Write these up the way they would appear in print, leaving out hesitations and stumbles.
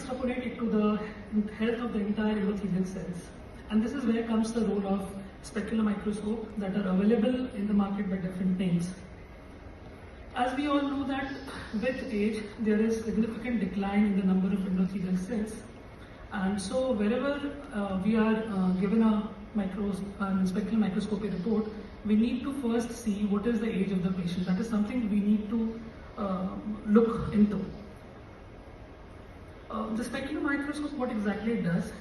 extrapolate it to the health of the entire endothelial cells. And this is where comes the role of specular microscope that are available in the market by different names. As we all know that with age, there is significant decline in the number of endothelial cells. And so wherever we are given a specular microscopy report, we need to first see what is the age of the patient. That is something we need to look into. The specular microscope, what exactly it does,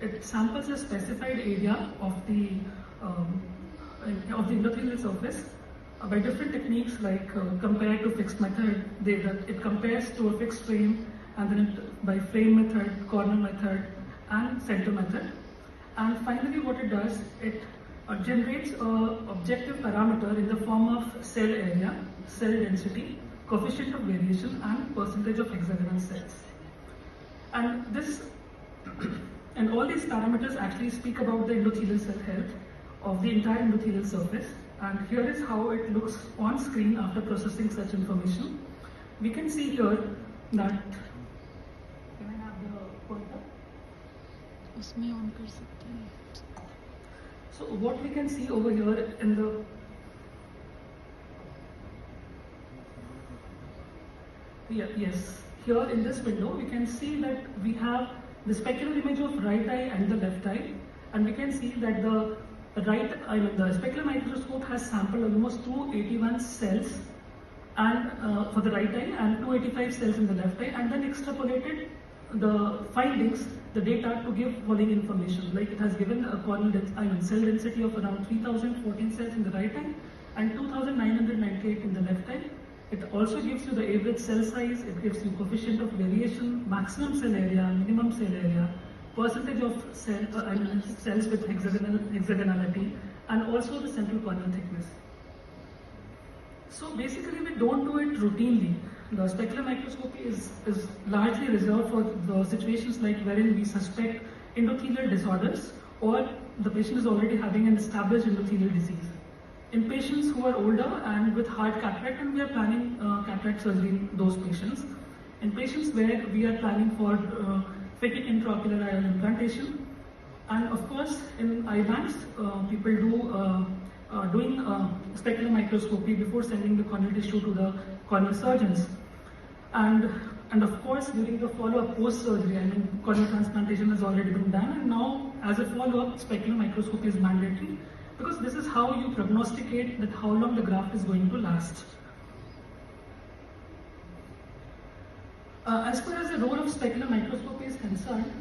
it samples a specified area of the endothelial surface by different techniques like compare to fixed method. It compares to a fixed frame, and then by frame method, corner method, and center method. And finally what it does, it generates an objective parameter in the form of cell area, cell density, coefficient of variation, and percentage of hexagonal cells. And and all these parameters actually speak about the endothelial cell health of the entire endothelial surface. And here is how it looks on screen after processing such information. We can see here that, can I have the pointer? उसमें on कर सकते हैं. So what we can see over here in the yes, here in this window we can see that we have the specular image of right eye and the left eye, and we can see that the specular microscope has sampled almost 281 cells and for the right eye and 285 cells in the left eye, and then extrapolated the findings, the data, to give following information. Like it has given a cell density of around 3014 cells in the right eye and 2998 in the left eye. It also gives you the average cell size, it gives you coefficient of variation, maximum cell area, minimum cell area, percentage of cells with hexagonality, and also the central corneal thickness. So basically we don't do it routinely. The specular microscopy is largely reserved for the situations like wherein we suspect endothelial disorders or the patient is already having an established endothelial disease. In patients who are older and with hard cataract, and we are planning cataract surgery in those patients. In patients where we are planning for phakic intraocular IOL implantation. And of course, in eye banks, people doing specular microscopy before sending the corneal tissue to the corneal surgeons. And of course, during the follow-up post-surgery, corneal transplantation has already been done, and now as a follow-up, specular microscopy is mandatory, because this is how you prognosticate that how long the graft is going to last. As far as the role of specular microscopy is concerned,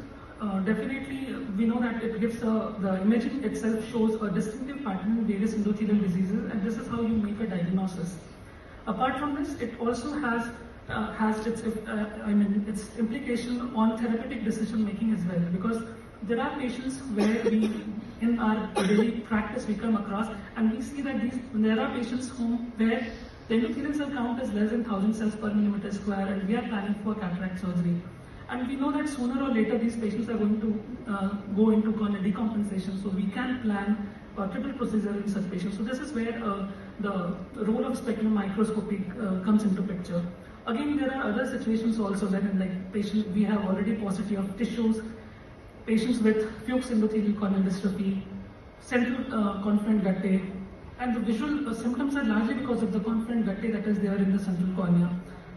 definitely we know that it gives the imaging itself shows a distinctive pattern in various endothelial diseases, and this is how you make a diagnosis. Apart from this, it also has its implication on therapeutic decision making as well, because there are patients where we, in our daily practice, we come across and we see that there are patients where the endothelial cell count is less than 1000 cells per millimeter square, and we are planning for cataract surgery. And we know that sooner or later these patients are going to go into corneal decompensation, so we can plan a triple procedure in such patients. So this is where the role of specular microscopy comes into picture. Again, there are other situations also wherein, like patients, we have already paucity of tissues, patients with Fuchs endothelial corneal dystrophy, central confluent guttae, and the visual symptoms are largely because of the confluent guttae that is there in the central cornea.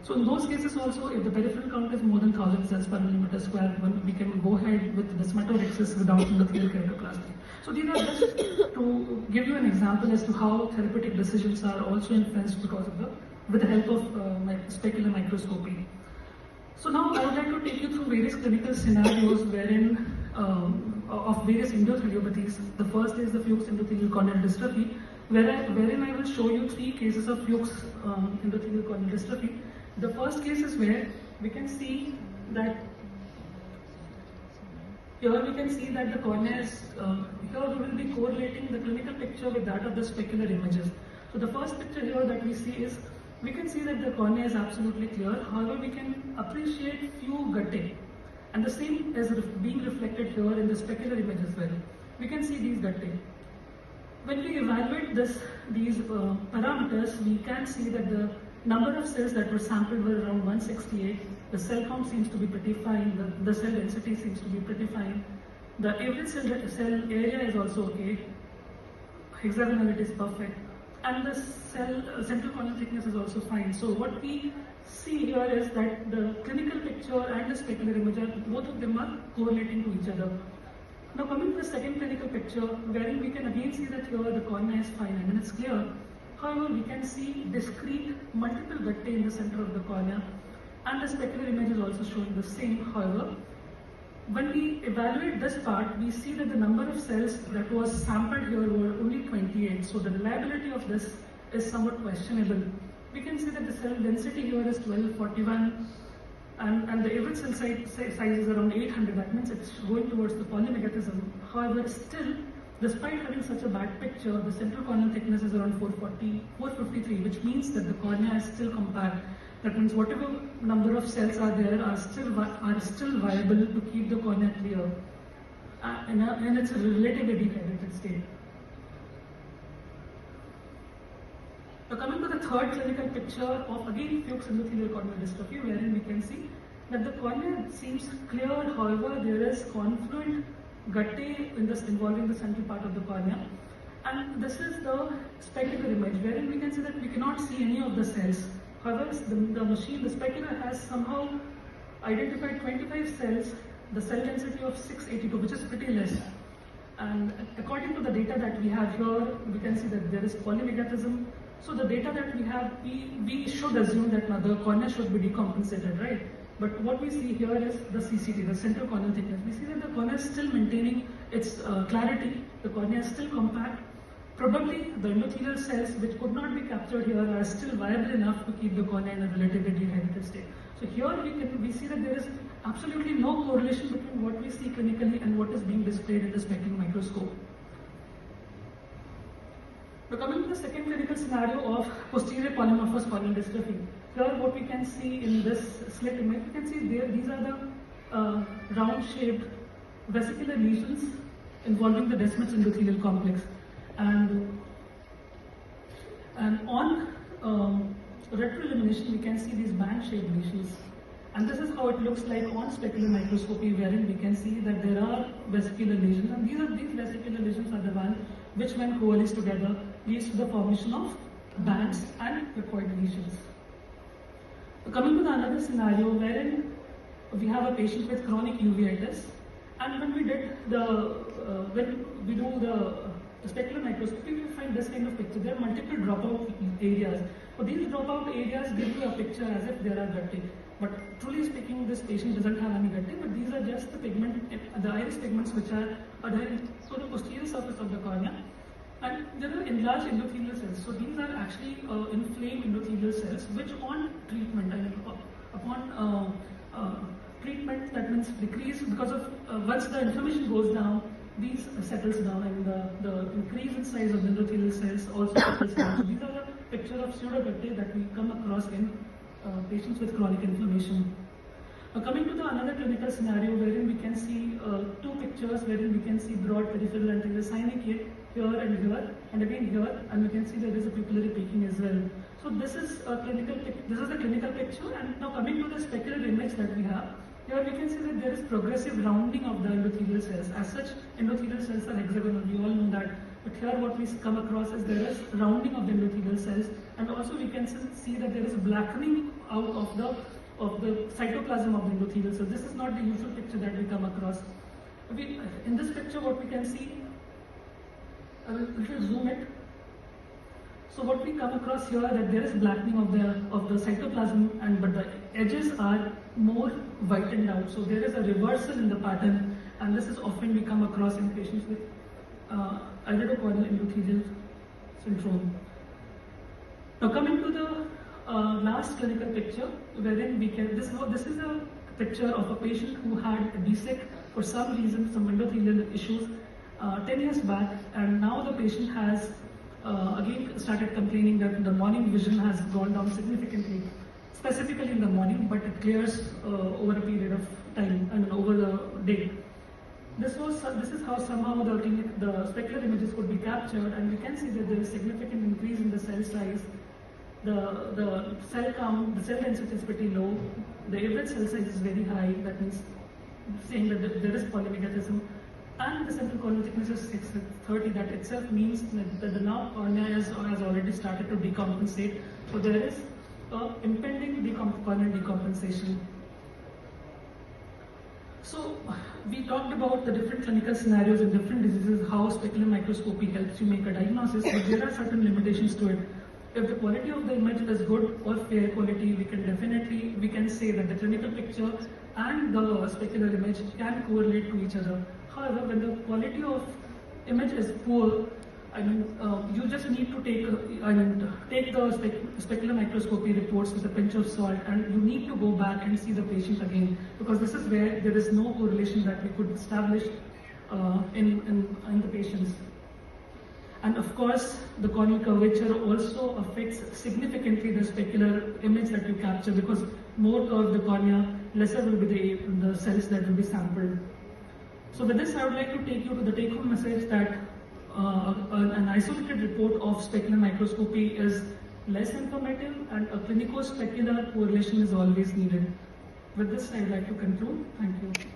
So in those cases also, if the peripheral count is more than 1000 cells per millimeter square, we can go ahead with desmatorexis without endothelial keratoplasty. So these are just to give you an example as to how therapeutic decisions are also influenced because of with the help of specular microscopy. So now I would like to take you through various clinical scenarios wherein of various endotheliopathies. The first is the Fuchs endothelial corneal dystrophy, wherein I will show you 3 cases of Fuchs endothelial corneal dystrophy. The first case is where we can see that here we can see that the cornea is, here we will be correlating the clinical picture with that of the specular images. So the first picture here that we see is, we can see that the cornea is absolutely clear, however we can appreciate few guttae, and the same is being reflected here in the specular image as well. We can see these guttae. When we evaluate these parameters, we can see that the number of cells that were sampled were around 168, The cell count seems to be pretty fine. The cell density seems to be pretty fine. The average cell area is also okay. Hexagonality is perfect. And the central corneal thickness is also fine. So what we see here is that the clinical picture and the specular image, both of them are correlating to each other. Now coming to the second clinical picture, wherein we can again see that here the cornea is fine and it's clear. However, we can see discrete multiple gattae in the center of the cornea, and the specular image is also showing the same. However, when we evaluate this part, we see that the number of cells that was sampled here were only 28. So the reliability of this is somewhat questionable. We can see that the cell density here is 1241, and the average cell size is around 800. That means it's going towards the polymagatism. However, still, despite having such a bad picture, the central corneal thickness is around 453, which means that the cornea is still compact. That means whatever number of cells are there are still viable to keep the cornea clear, and it's a relatively dehydrated state. Now coming to the third clinical picture of again Fuchs endothelial corneal dystrophy, wherein we can see that the cornea seems clear. However, there is confluent gattae involving the central part of the cornea, and this is the specular image, wherein we can see that we cannot see any of the cells. However, the specular has somehow identified 25 cells, the cell density of 682, which is pretty less. And according to the data that we have here, we can see that there is polymagatism. So the data that we have, we should assume that now the cornea should be decompensated, right? But what we see here is the CCT, the central corneal thickness. We see that the cornea is still maintaining its clarity. The cornea is still compact. Probably the endothelial cells which could not be captured here are still viable enough to keep the cornea in a relatively dehydrated state. So here we see that there is absolutely no correlation between what we see clinically and what is being displayed in the specular microscope. Now coming to the second clinical scenario of posterior polymorphous corneal dystrophy. Here what we can see in this slit image, we can see these are the round-shaped vesicular lesions involving the Descemet's endothelial complex. And on retroillumination, we can see these band-shaped lesions. And this is how it looks like on specular microscopy, wherein we can see that there are vesicular lesions. And these vesicular lesions are the ones which, when coalesced together, leads to the formation of bands and cricoid lesions. Coming to another scenario, wherein we have a patient with chronic uveitis, and when we did when we do the specular microscopy, we find this kind of picture. There are multiple dropout areas. So these dropout areas give you a picture as if there are gattae. But truly speaking, this patient doesn't have any gattae, but these are just the iris pigments which are adhering to the posterior surface of the cornea. And there are enlarged endothelial cells. So these are actually inflamed endothelial cells, which on treatment, upon treatment, that means decrease, because of once the inflammation goes down, these settles down, and the increase in size of the endothelial cells also settles down. So these are the picture of pseudogattae that we come across in patients with chronic inflammation. Coming to another clinical scenario, wherein we can see two pictures, wherein we can see broad peripheral anterior syndicate here and here, and again here, and we can see there is a pupillary peaking as well. So this is the clinical picture. And now coming to the specular image that we have, here we can see that there is progressive rounding of the endothelial cells. As such, endothelial cells are hexagonal, we all know that. But here what we come across is there is rounding of the endothelial cells, and also we can see that there is blackening out of the cytoplasm of the endothelial cells. This is not the usual picture that we come across. In this picture, what we can see, I will zoom it. So what we come across here, that there is blackening of the cytoplasm, but the edges are more whitened out. So there is a reversal in the pattern, and this is often we come across in patients with iridocorneal endothelial syndrome. Now coming to the last clinical picture, wherein we can this is a picture of a patient who had a DSEC for some reason, some endothelial issues 10 years back, and now the patient has again started complaining that the morning vision has gone down significantly, specifically in the morning, but it clears over a period of time, over the day. This is how somehow the specular images could be captured, and we can see that there is significant increase in the cell size, the cell count, the cell density is pretty low. The average cell size is very high. That means saying that there is polymorphism. And the central corneal thickness is 630. That itself means that the nerve cornea has already started to decompensate. So there is impending corneal decompensation. So we talked about the different clinical scenarios in different diseases, how specular microscopy helps you make a diagnosis, but there are certain limitations to it. If the quality of the image is good or fair quality, we can say that the clinical picture and the specular image can correlate to each other. However, when the quality of image is poor, you just need to take the specular microscopy reports with a pinch of salt, and you need to go back and see the patient again, because this is where there is no correlation that we could establish in the patients. And of course, the corneal curvature also affects significantly the specular image that you capture, because more curved the cornea, lesser will be the cells that will be sampled. So with this, I would like to take you to the take-home message that an isolated report of specular microscopy is less informative, and a clinico-specular correlation is always needed. With this, I would like to conclude. Thank you.